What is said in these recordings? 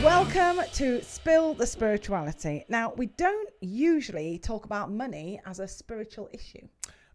Welcome to Spill the Spirituality. Now, we don't usually talk about money as a spiritual issue.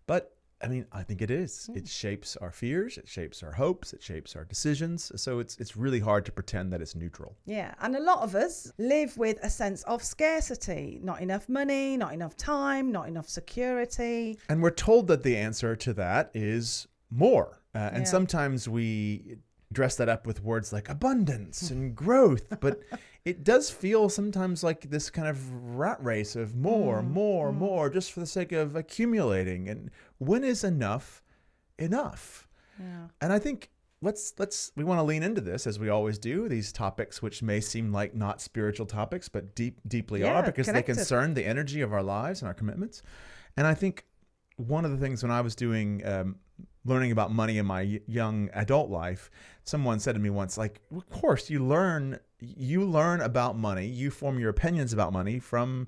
But, I mean, I think it is. It shapes our fears, it shapes our hopes, it shapes our decisions. So it's really hard to pretend that it's neutral. Yeah, and a lot of us live with a sense of scarcity. Not enough money, not enough time, not enough security. And we're told that the answer to that is more. And sometimes we dress that up with words like abundance and growth, but it does feel sometimes like this kind of rat race of more, just for the sake of accumulating. And when is enough enough? Yeah. And I think we want to lean into this, as we always do, these topics which may seem like not spiritual topics, but deeply are, because connected. they concern the energy of our lives and our commitments. And I think one of the things when I was doing learning about money in my young adult life, someone said to me once, like, of course you learn about money, you form your opinions about money from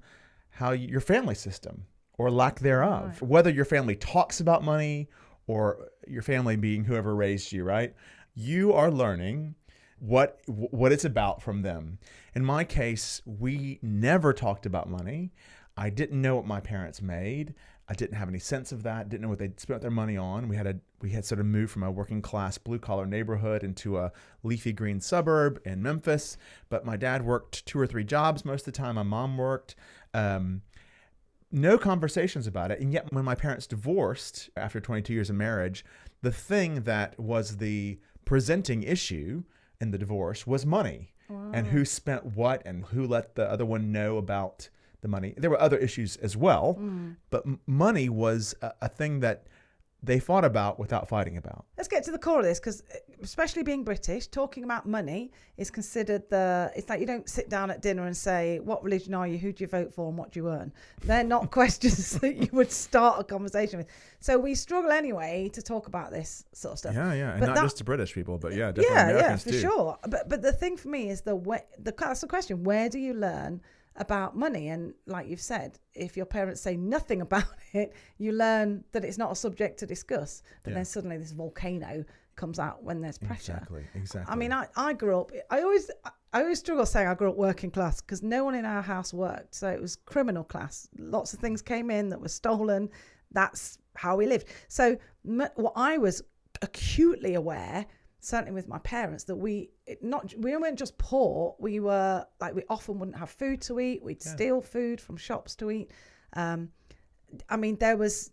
how your family system or lack thereof, Right. Whether your family talks about money or your family being whoever raised you, right? You are learning what it's about from them. In my case, we never talked about money. I didn't know what my parents made. I didn't have any sense of that. Didn't know what they'd spent their money on. We had sort of moved from a working class blue collar neighborhood into a leafy green suburb in Memphis. But my dad worked 2 or 3 jobs most of the time. My mom worked. No conversations about it. And yet when my parents divorced after 22 years of marriage, the thing that was the presenting issue in the divorce was money. Wow. And who spent what and who let the other one know about the money. There were other issues as well, but money was a thing that they fought about without fighting about. Let's get to the core of this, because especially being British, talking about money is considered it's like you don't sit down at dinner and say, what religion are you, who do you vote for, and what do you earn? They're not questions that you would start a conversation with. So we struggle anyway to talk about this sort of stuff. Yeah. And but not just to British people, but definitely Americans for too. sure. But the thing for me is that's the question, where do you learn about money? And like you've said, if your parents say nothing about it, you learn that it's not a subject to discuss. But then suddenly this volcano comes out when there's pressure. Exactly. I mean, I grew up, I always struggle saying I grew up working class, because no one in our house worked. So it was criminal class. Lots of things came in that were stolen. That's how we lived. So what I was acutely aware, certainly with my parents, that we weren't just poor. We were like, we often wouldn't have food to eat. We'd steal food from shops to eat. I mean, there was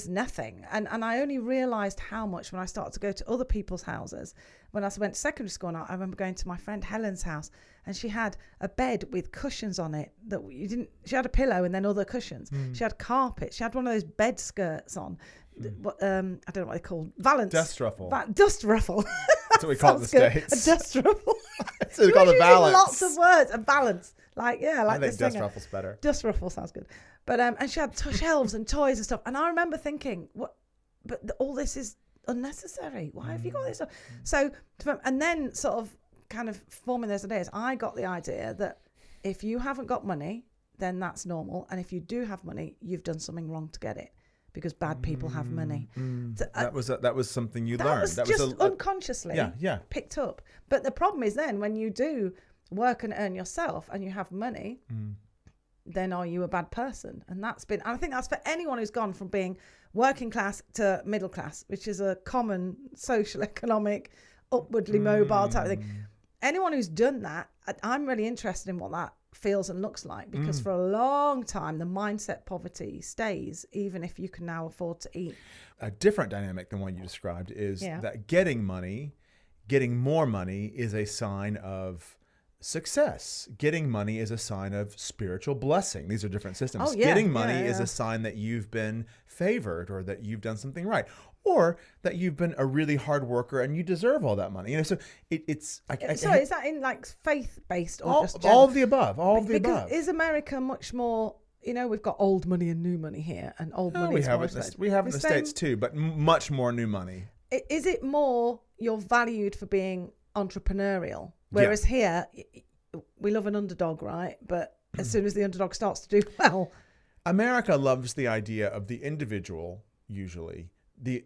nothing. And I only realized how much when I started to go to other people's houses. When I went to secondary school, and I remember going to my friend Helen's house, and she had a bed with cushions on it she had a pillow and then other cushions. She had carpet. She had one of those bed skirts on. I don't know what they call valance. Dust ruffle. Dust ruffle. That's what we call it in the States. A dust ruffle. So we call it valance. Lots of words. A balance. Like I think the dust singer. ruffle's better. Dust ruffle sounds good. But and she had shelves and toys and stuff. And I remember thinking, what? But all this is unnecessary. Why have you got this stuff? So, and then sort of kind of forming those ideas, I got the idea that if you haven't got money, then that's normal. And if you do have money, you've done something wrong to get it, because bad people have money. So, that was something you that learned. Was that just was unconsciously picked up. But the problem is then when you do work and earn yourself and you have money, then are you a bad person? And I think that's for anyone who's gone from being working class to middle class, which is a common social economic upwardly mobile type of thing. Anyone who's done that, I'm really interested in what that feels and looks like, because for a long time the mindset poverty stays, even if you can now afford to eat. A different dynamic than one you described is that getting more money is a sign of success. Getting money is a sign of spiritual blessing. These are different systems. Getting money is a sign that you've been favored, or that you've done something right, or that you've been a really hard worker and you deserve all that money. So it's is that in like faith-based or just all of the above? All of the above. Is America much more? We've got old money and new money here, and old money is more expensive. We have in the States too, but much more new money. Is it more you're valued for being entrepreneurial? Whereas here, we love an underdog, right? But as soon as the underdog starts to do well. America loves the idea of the individual, usually. The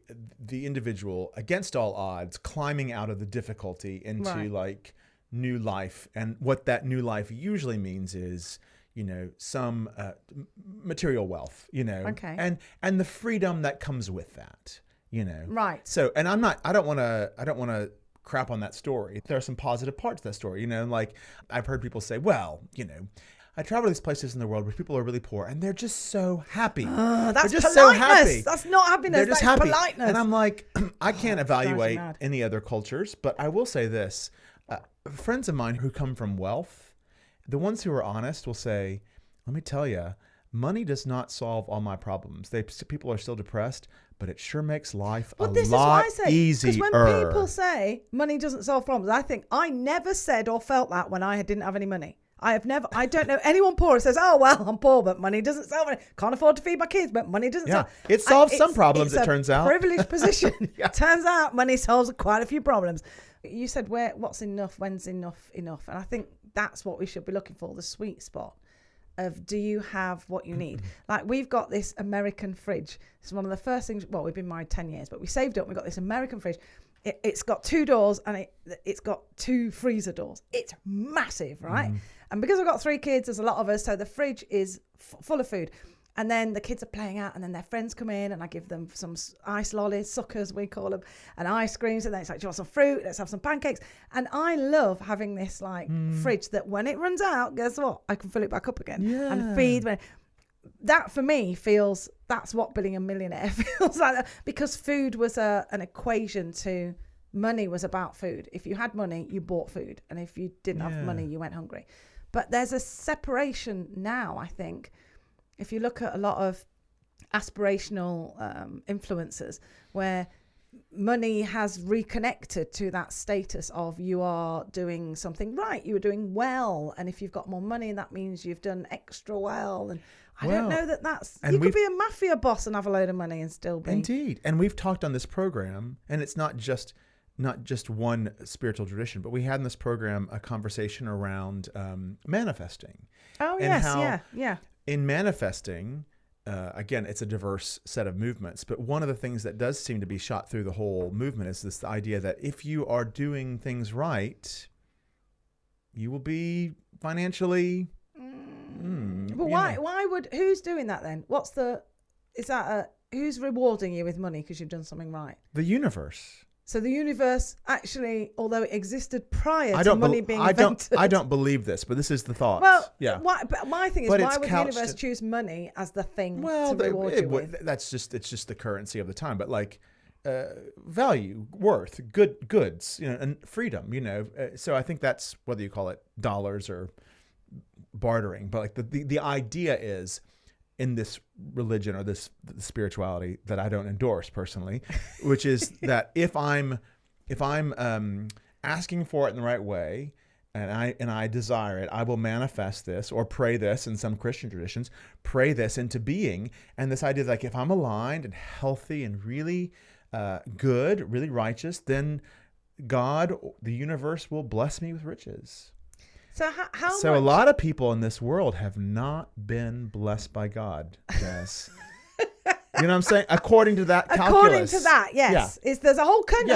individual, against all odds, climbing out of the difficulty into like new life. And what that new life usually means is, some material wealth, Okay. and the freedom that comes with that, Right. So, and I don't want to crap on that story. There are some positive parts of that story, like I've heard people say, well, I travel to these places in the world where people are really poor and they're just so happy. That's they're just politeness. so happy. That's not happiness. They're just that's happy. politeness. And I'm like, I can't evaluate mad. any other cultures, but I will say this. Friends of mine who come from wealth, the ones who are honest will say, let me tell you, money does not solve all my problems. People are still depressed, but it sure makes life a lot easier. Because when people say money doesn't solve problems, I think I never said or felt that when I didn't have any money. I don't know anyone poor who says, oh, well, I'm poor, but money doesn't solve it. Can't afford to feed my kids, but money doesn't solve it. It solves some problems, it turns out. Privileged position. Turns out money solves quite a few problems. You said, what's enough? When's enough? And I think that's what we should be looking for, the sweet spot of, do you have what you need? Like, we've got this American fridge. It's one of the first things, well, we've been married 10 years, but we saved up. We've got this American fridge. It's got 2 doors and it's got 2 freezer doors. It's massive, right? And because I've got 3 kids, there's a lot of us, so the fridge is full of food. And then the kids are playing out, and then their friends come in, and I give them some ice lollies, suckers we call them, and ice creams. And then it's like, do you want some fruit? Let's have some pancakes. And I love having this fridge that when it runs out, guess what? I can fill it back up again and feed. That for me feels, that's what being a millionaire feels like, because food was an equation to money. Was about food. If you had money, you bought food, and if you didn't have money, you went hungry. But there's a separation now, I think. If you look at a lot of aspirational influencers, where money has reconnected to that status of, you are doing something right, you are doing well, and if you've got more money, that means you've done extra well. And I don't know that's, you could be a mafia boss and have a load of money and still be. Indeed. And we've talked on this program, and it's not just one spiritual tradition, but we had in this program a conversation around manifesting. Oh, and yes, yeah. In manifesting, again, it's a diverse set of movements, but one of the things that does seem to be shot through the whole movement is this idea that if you are doing things right, you will be financially. But why would, who's doing that then? Who's rewarding you with money because you've done something right? The universe. So the universe actually, although it existed prior to money being invented. I don't believe this, but this is the thought. Well, but my thing is, why would the universe choose money as the thing to reward you with? It's just the currency of the time. But value, worth, goods, and freedom, So I think that's, whether you call it dollars or bartering, but the idea is, in this religion or this spirituality that I don't endorse personally, which is that if I'm asking for it in the right way, and I desire it, I will manifest this, or pray this. In some Christian traditions, pray this into being. And this idea that if I'm aligned and healthy and really good, really righteous, then God, the universe, will bless me with riches. So a lot of people in this world have not been blessed by God. Yes. You know what I'm saying? According to that calculus. According to that, yes. Yeah. There's a whole country.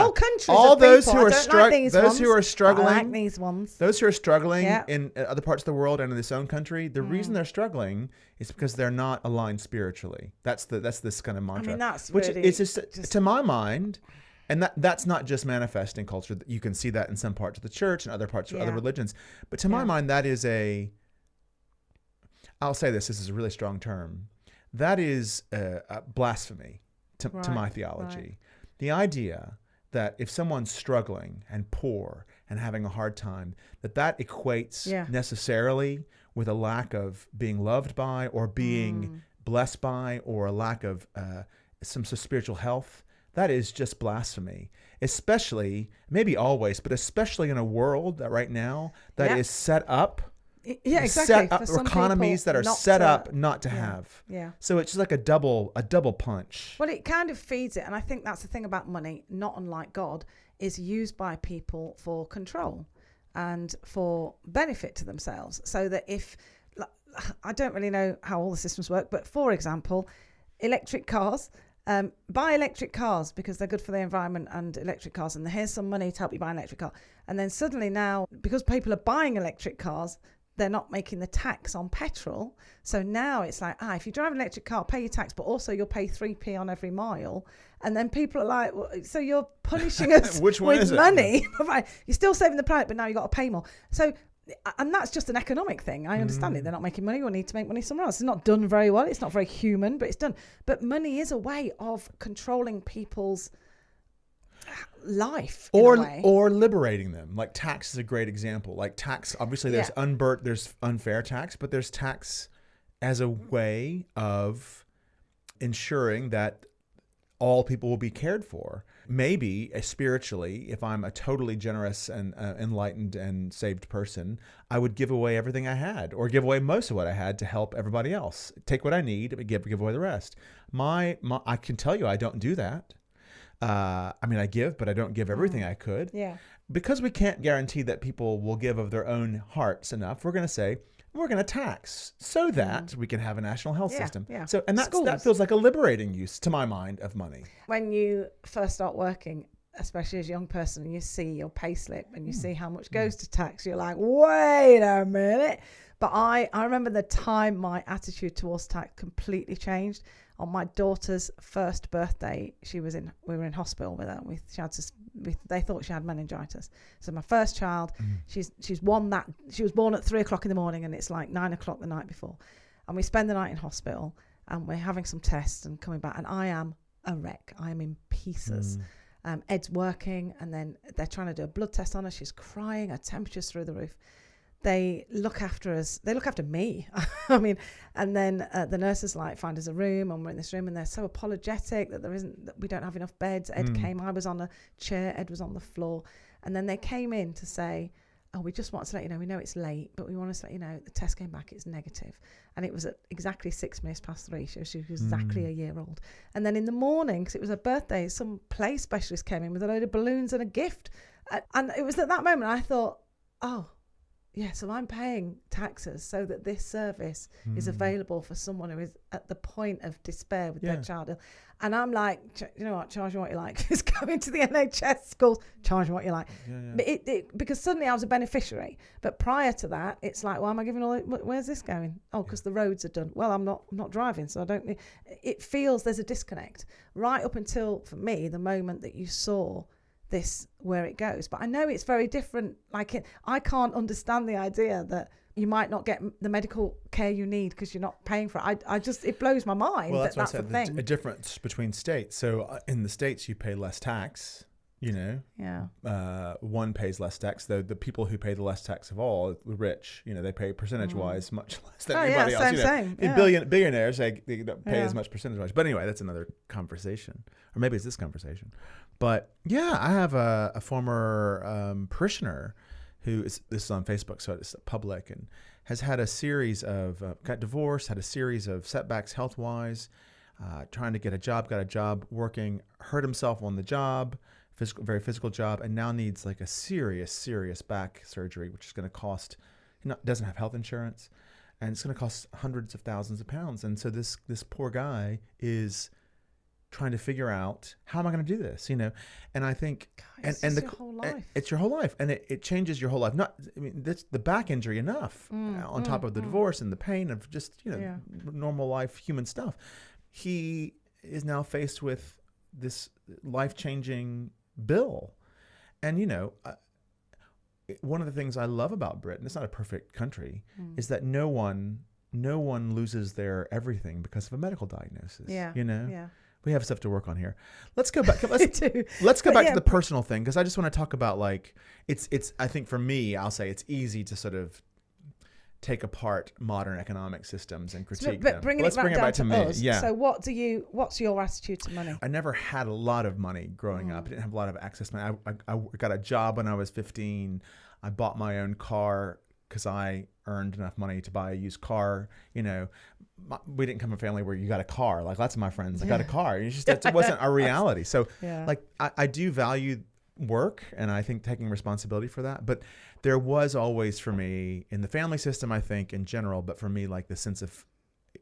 All those who are struggling. I like these ones. Those who are struggling in other parts of the world and in this own country, the reason they're struggling is because they're not aligned spiritually. That's this kind of mantra. I mean, that's which really is just to my mind. And that's not just manifesting culture. You can see that in some parts of the church and other parts of other religions. But to my mind, that is I'll say this is a really strong term. That is a blasphemy to my theology. Right. The idea that if someone's struggling and poor and having a hard time, that equates necessarily with a lack of being loved by, or being blessed by, or a lack of some sort of spiritual health. That is just blasphemy, especially, maybe always, but especially in a world that right now that is set up. Yeah, exactly. Set up economies that are set up not to have. Yeah. So it's just like a double punch. Well, it kind of feeds it. And I think that's the thing about money, not unlike God, is used by people for control and for benefit to themselves. So that I don't really know how all the systems work, but for example, electric cars, Buy electric cars because they're good for the environment and electric cars. And here's some money to help you buy an electric car. And then suddenly now, because people are buying electric cars, they're not making the tax on petrol. So now it's like, if you drive an electric car, pay your tax, but also you'll pay 3p on every mile. And then people are like, well, so you're punishing us Which one with is it? money. You're still saving the planet, but now you've got to pay more. So, and that's just an economic thing. I understand it. They're not making money. We need to make money somewhere else. It's not done very well. It's not very human, but it's done. But money is a way of controlling people's life or liberating them. Like tax is a great example. Like tax, obviously there's there's unfair tax, but there's tax as a way of ensuring that all people will be cared for. Maybe spiritually, if I'm a totally generous and enlightened and saved person, I would give away everything I had, or give away most of what I had to help everybody else. Take what I need, but give away the rest. I can tell you, I don't do that. I mean, I give, but I don't give everything I could. Yeah. Because we can't guarantee that people will give of their own hearts enough, we're going to say, we're going to tax so that we can have a national health system. Yeah. So, and that feels like a liberating use, to my mind, of money. When you first start working, especially as a young person, and you see your pay slip and you see how much goes to tax, you're like, wait a minute. But I remember the time my attitude towards tax completely changed. On my daughter's first birthday, we were in hospital with her. They thought she had meningitis. So my first child, she was born at 3:00 in the morning, and it's like 9:00 the night before. And we spend the night in hospital, and we're having some tests and coming back, and I am a wreck. I am in pieces. Ed's working, and then they're trying to do a blood test on her. She's crying. Her temperature's through the roof. They look after us. They look after me. I mean, and then the nurses find us a room, and we're in this room, and they're so apologetic that we don't have enough beds. Ed came. I was on a chair. Ed was on the floor, and then they came in to say, "Oh, we just want to let you know. We know it's late, but we want to let you know the test came back. It's negative." And it was at exactly 6 minutes past 3. She was exactly a year old. And then in the morning, because it was her birthday, some play specialist came in with a load of balloons and a gift. And it was at that moment I thought, oh. Yeah, so I'm paying taxes so that this service is available for someone who is at the point of despair with their child. And I'm like, you know what, charge me what you like. Just go into the NHS schools, charge me what you like. But because suddenly I was a beneficiary. But prior to that, it's like, why am I giving where's this going? Oh, because the roads are done. Well, I'm not driving, so I don't need. It feels there's a disconnect right up until, for me, the moment that you saw this where it goes. But I know it's very different. I can't understand the idea that you might not get the medical care you need because you're not paying for it. It blows my mind. Well, that's the thing. A difference between states. So in the States, you pay less tax. One pays less tax. The people who pay the less tax of all, the rich, they pay percentage-wise much less than anybody else. Same. Billionaires, they don't pay as much percentage-wise. But anyway, that's another conversation. Or maybe it's this conversation. But yeah, I have a former parishioner this is on Facebook, so it's public, and has had a series of, got divorced, had a series of setbacks health-wise, trying to get a job, got a job working, hurt himself on the job, very physical job, and now needs a serious back surgery, which is going to cost, doesn't have health insurance, and it's going to cost hundreds of thousands of pounds. And so this poor guy is trying to figure out, how am I going to do this? And I think, it's your whole life. It's your whole life, and it changes your whole life. That's the back injury enough on top of the divorce and the pain of just normal life, human stuff. He is now faced with this life-changing bill, and one of the things I love about Britain, it's not a perfect country, is that no one loses their everything because of a medical diagnosis. We have stuff to work on here. Let's go back. Let's go back to the personal thing, because I just want to talk about it's. I think for me, I'll say it's easy to sort of take apart modern economic systems and critique them. But let's bring it back to me. Us. Yeah. So what's your attitude to money? I never had a lot of money growing up. I didn't have a lot of access to money. I got a job when I was 15. I bought my own car because I earned enough money to buy a used car. We didn't come from a family where you got a car. Lots of my friends, I got a car. It wasn't our reality. So I do value work, and I think taking responsibility for that. But there was always, for me, in the family system, I think in general, but for me, the sense of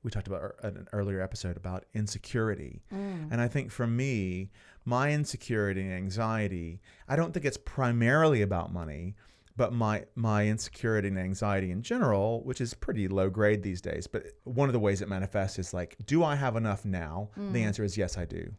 we talked about an earlier episode about insecurity. And I think for me, my insecurity and anxiety, I don't think it's primarily about money, but my insecurity and anxiety in general, which is pretty low grade these days, but one of the ways it manifests is like, do I have enough now? The answer is yes, I do.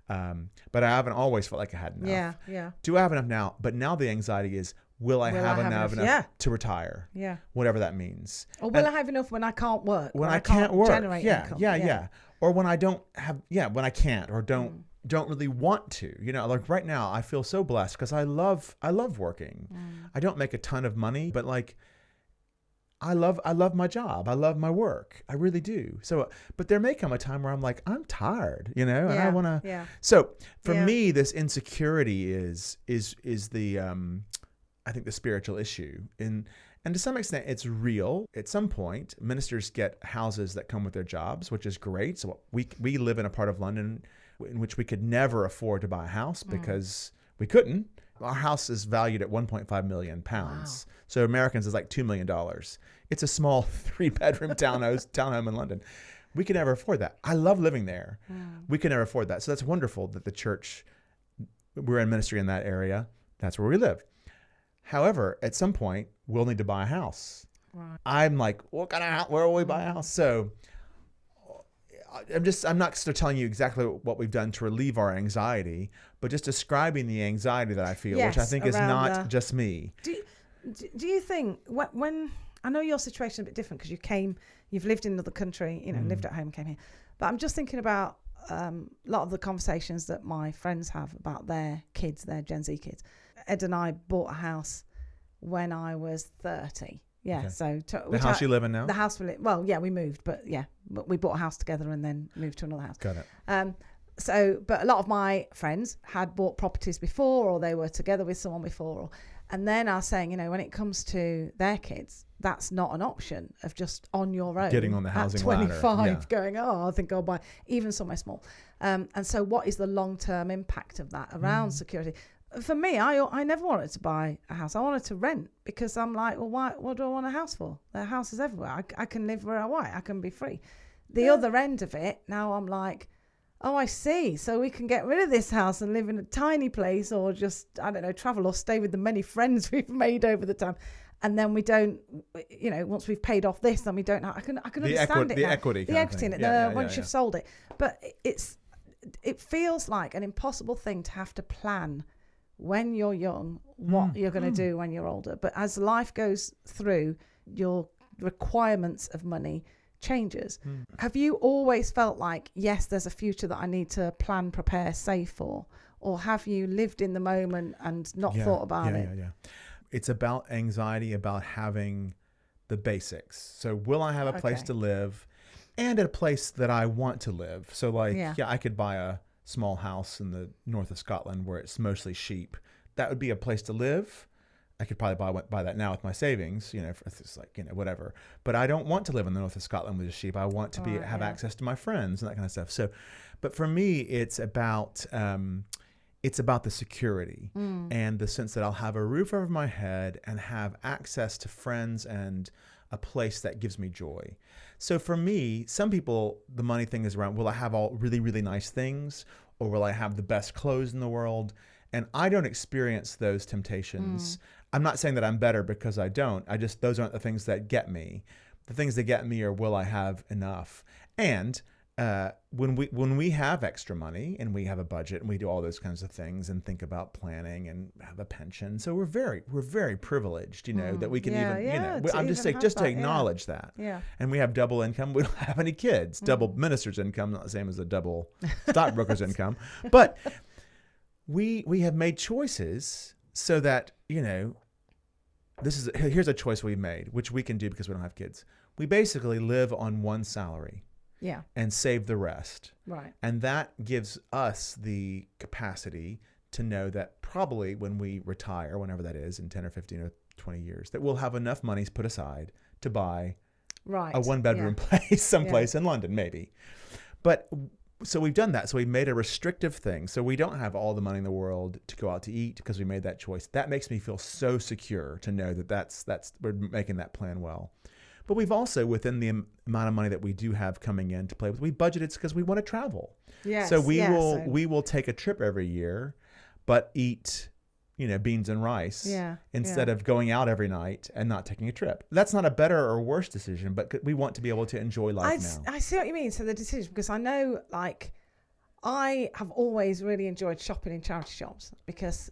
But I haven't always felt like I had enough. Yeah. Do I have enough now? But now the anxiety is, will I have enough to retire? Yeah. Whatever that means. Or will I have enough when I can't work? When I can't work. Generate income. Yeah. Or when I don't have, when I can't or don't really want to. You know, like right now I feel so blessed because I love working. I don't make a ton of money, but like I love my job. I love my work. I really do. So, but there may come a time where I'm like, I'm tired, you know, and I want to. Yeah. So for me, this insecurity is the, I think the spiritual issue. And to some extent it's real. At some point, ministers get houses that come with their jobs, which is great. So we live in a part of London in which we could never afford to buy a house because we couldn't. Our house is valued at 1.5 million pounds. Wow. So Americans is like $2 million. It's a small 3-bedroom townhome in London. We can never afford that. I love living there. We can never afford that. So that's wonderful that the church, we're in ministry in that area. That's where we live. However, at some point, we'll need to buy a house. Right. I'm like, what kind of house? Where will we buy a house? So I'm not sort of telling you exactly what we've done to relieve our anxiety, but just describing the anxiety that I feel, which I think is not just me. Do you think when I know your situation is a bit different because you've lived in another country, you know, lived at home, came here, but I'm just thinking about a lot of the conversations that my friends have about their kids, their Gen Z kids. Ed and I bought a house when I was 30. Yeah, okay. So the house you live in now? The house we we moved, but we bought a house together and then moved to another house. Got it. But a lot of my friends had bought properties before, or they were together with someone before, and then are saying, you know, when it comes to their kids, that's not an option of just on your own. Getting on the housing ladder. At 25, going, I think I'll buy even somewhere small. And so what is the long-term impact of that around security? For me, I never wanted to buy a house. I wanted to rent because I'm like, well, what do I want a house for? There are houses everywhere. I can live where I want. I can be free. The other end of it, now I'm like, oh, I see. So we can get rid of this house and live in a tiny place or just, I don't know, travel or stay with the many friends we've made over the time. And then we don't, you know, once we've paid off this, then we don't have, I can understand it. The equity in it, once you've sold it. But it feels like an impossible thing to have to plan when you're young what you're going to do when you're older. But as life goes through, your requirements of money changes. Have you always felt like, yes, there's a future that I need to plan, prepare, save for? Or have you lived in the moment and not thought about it? Yeah. It's about anxiety about having the basics. So will I have a place to live and a place that I want to live? So like, I could buy a small house in the north of Scotland where it's mostly sheep. That would be a place to live. I could probably buy that now with my savings, you know, it's like, you know, whatever. But I don't want to live in the north of Scotland with the sheep. I want to have access to my friends and that kind of stuff. So, but for me, it's about the security and the sense that I'll have a roof over my head and have access to friends and a place that gives me joy. So for me, some people, the money thing is around, will I have all really, really nice things, or will I have the best clothes in the world? And I don't experience those temptations. I'm not saying that I'm better because I don't. Those aren't the things that get me. The things that get me are, will I have enough? And when we have extra money and we have a budget and we do all those kinds of things and think about planning and have a pension, so we're very privileged, you know, that we can I'm just saying, just to acknowledge that. Yeah. And we have double income. We don't have any kids. Double minister's income, not the same as a double stockbroker's income, but we have made choices so that, you know, here's a choice we've made, which we can do because we don't have kids. We basically live on one salary. Yeah. And save the rest. Right. And that gives us the capacity to know that probably when we retire, whenever that is, in 10 or 15 or 20 years, that we'll have enough money put aside to buy a one-bedroom place someplace in London, maybe. But so we've done that. So we've made a restrictive thing. So we don't have all the money in the world to go out to eat because we made that choice. That makes me feel so secure to know that that's we're making that plan well. But we've also, within the amount of money that we do have coming in to play with, we budgeted because we want to travel. Yes, so we will take a trip every year, but eat, beans and rice instead of going out every night and not taking a trip. That's not a better or worse decision, but we want to be able to enjoy life now. I see what you mean. So the decision, because I know, like, I have always really enjoyed shopping in charity shops because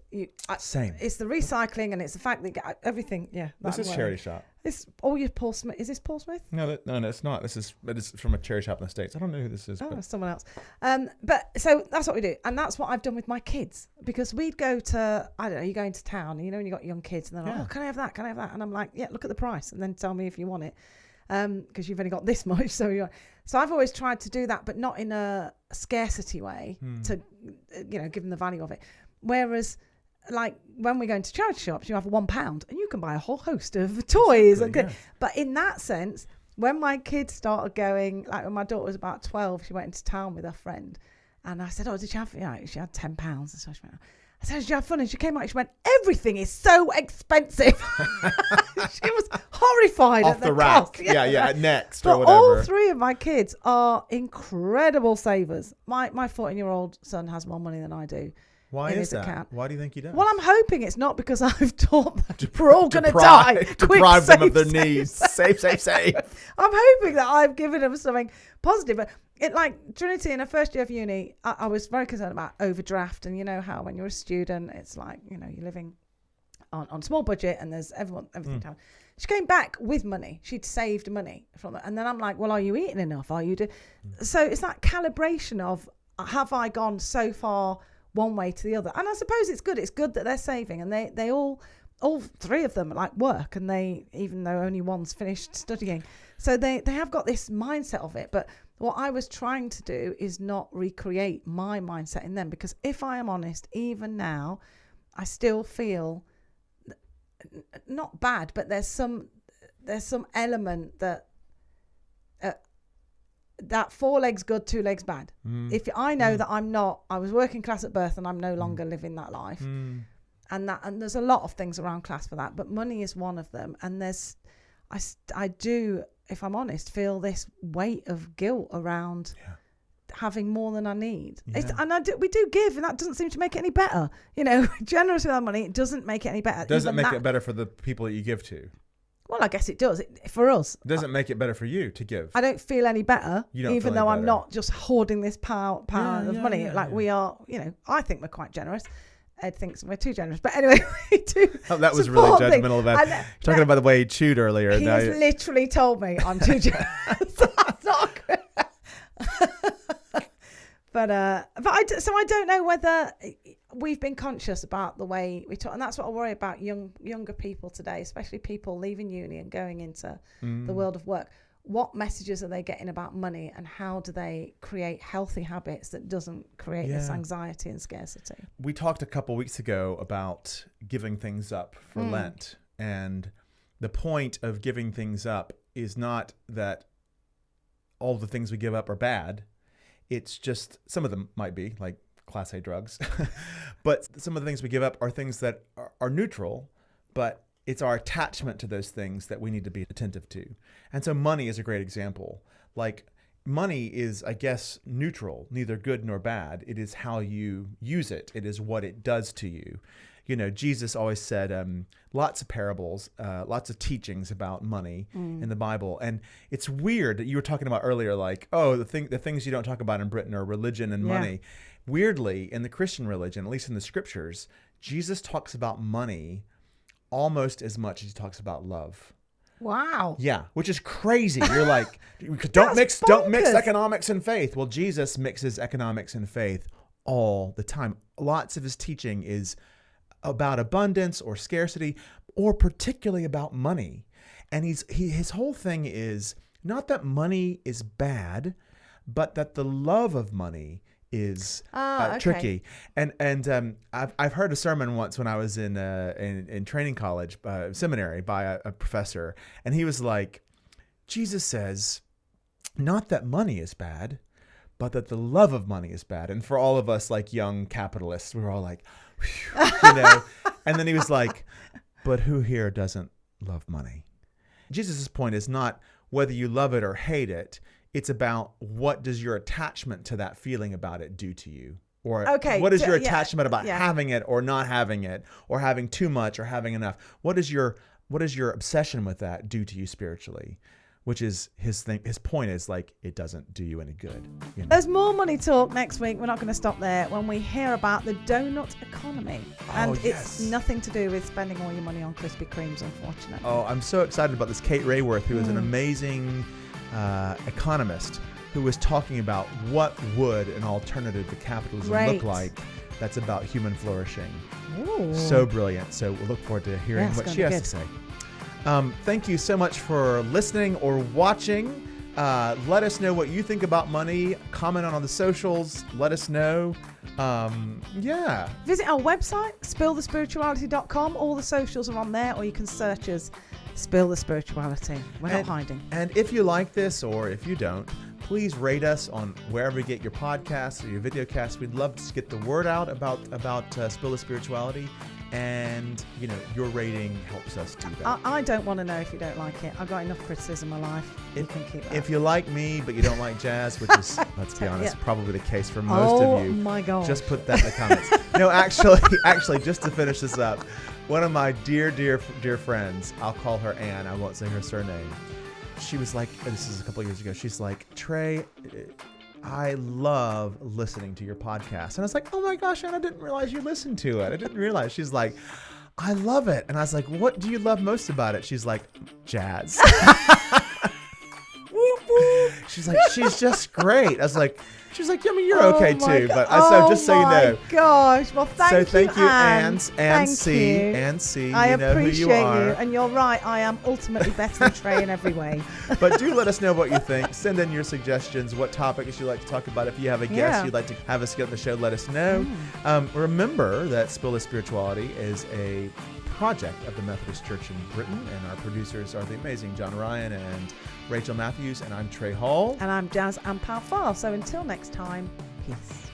Same. It's the recycling and it's the fact that you get everything. Yeah, this is charity shop. It's all your Paul Smith. Is this Paul Smith? No, it's not. It's from a charity shop in the States. I don't know who this is. Oh, it's someone else. But so that's what we do, and that's what I've done with my kids, because we'd go to, I don't know, you go into town, and when you got young kids, and they're like, oh, can I have that? Can I have that? And I'm like, yeah, look at the price, and then tell me if you want it, because you've only got this much. So I've always tried to do that, but not in a scarcity way to, give them the value of it. Whereas, like, when we go into charity shops, you have £1 and you can buy a whole host of toys. Exactly, But in that sense, when my kids started going, like when my daughter was about 12, she went into town with her friend, and I said, oh, did you have, she had £10. And so she went, I said, did you have fun? And she came out, she went, everything is so expensive. She was horrified off at the rack. cost. Yeah, Next but or whatever. all three of my kids are incredible savers. My 14-year-old son has more money than I do. Why in is his that? account. Why do you think he does? Well, I'm hoping it's not because I've taught them we're all going to die. Deprive them of their needs. Save. I'm hoping that I've given them something positive. But like Trinity, in her first year of uni, I was very concerned about overdraft. And you know how when you're a student, it's like, you're living on small budget and there's everything down. She came back with money. She'd saved money from it. And then I'm like, well, are you eating enough? Are you So it's that calibration of, have I gone so far one way to the other? And I suppose it's good. It's good that they're saving, and they all three of them like work, and they, even though only one's finished studying, so they have got this mindset of it. But what I was trying to do is not recreate my mindset in them, because if I am honest, even now, I still feel not bad, but there's some element that. That 4 legs good, 2 legs bad. If I know that I was working class at birth and I'm no longer living that life, and there's a lot of things around class for that, but money is one of them. And I do, if I'm honest, feel this weight of guilt around having more than I need. We do give, and that doesn't seem to make it any better. Generous with our money, it doesn't make it any better. It doesn't make it better for the people that you give to. Well, I guess it does. For us. It doesn't make it better for you to give. I don't feel any better, even though I'm not just hoarding this power of money. We are, I think we're quite generous. Ed thinks we're too generous. But anyway, we do. Oh, that was really judgmental of that. You're talking about the way he chewed earlier. He's literally told me I'm too generous. That's not good. But I don't know whether we've been conscious about the way we talk, and that's what I worry about younger people today, especially people leaving uni and going into the world of work. What messages are they getting about money, and how do they create healthy habits that doesn't create this anxiety and scarcity? We talked a couple weeks ago about giving things up for Lent, and the point of giving things up is not that all the things we give up are bad. It's just, some of them might be like Class A drugs, but some of the things we give up are things that are neutral, but it's our attachment to those things that we need to be attentive to. And so money is a great example. Like, money is, I guess, neutral, neither good nor bad. It is how you use it. It is what it does to you. Jesus always said lots of parables, lots of teachings about money in the Bible. And it's weird that you were talking about earlier, like, the things you don't talk about in Britain are religion and money. Weirdly, in the Christian religion, at least in the scriptures, Jesus talks about money almost as much as he talks about love. Wow. Yeah, which is crazy. You're like, don't mix economics and faith. Well, Jesus mixes economics and faith all the time. Lots of his teaching is about abundance or scarcity, or particularly about money. And his whole thing is not that money is bad, but that the love of money is tricky. And I've heard a sermon once when I was in training college, seminary, by a professor, and he was like, Jesus says, not that money is bad, but that the love of money is bad. And for all of us like young capitalists, we were all like, and then he was like, but who here doesn't love money? Jesus' point is not whether you love it or hate it. It's about what does your attachment to that feeling about it do to you? Or what is your attachment about having it or not having it, or having too much or having enough? What is your obsession with that do to you spiritually? Which is his thing. His point is like, it doesn't do you any good. You know? There's more money talk next week. We're not going to stop there when we hear about the donut economy. And it's nothing to do with spending all your money on Krispy Kremes, unfortunately. Oh, I'm so excited about this. Kate Rayworth, who is an amazing economist, who was talking about what would an alternative to capitalism look like that's about human flourishing. Ooh. So brilliant. So we'll look forward to hearing what she has to say. Thank you so much for listening or watching. Let us know what you think about money. Comment on the socials. Let us know. Visit our website, spillthespirituality.com. All the socials are on there, or you can search us Spill the Spirituality. We're not hiding. And if you like this, or if you don't, please rate us on wherever you get your podcasts or your videocasts. We'd love to get the word out about Spill the Spirituality. And, you know, your rating helps us do that. I don't want to know if you don't like it. I've got enough criticism in my life. You can keep that. If you like me, but you don't like Jaz, which is, let's be honest, probably the case for most of you. Oh, my God. Just put that in the comments. No, actually, just to finish this up, one of my dear friends, I'll call her Anne, I won't say her surname. She was like, this is a couple of years ago, she's like, Trey, I love listening to your podcast. And I was like, oh my gosh, Anna, I didn't realize you listened to it. I didn't realize. She's like, I love it. And I was like, what do you love most about it? She's like, Jaz. She's like, she's just great. I was like, she's like, yeah, I mean, you're okay too. But so just so you know. Oh my gosh. Well, thank you, Anne C. I appreciate you are. And you're right. I am ultimately better than Trey in every way. But do let us know what you think. Send in your suggestions, what topics you'd like to talk about. If you have a guest you'd like to have us get on the show, let us know. Remember that Spill the Spirituality is a project of the Methodist Church in Britain, and our producers are the amazing John Ryan and Rachel Matthews, and I'm Trey Hall. And I'm Jaz and Pal Far. So until next time, peace.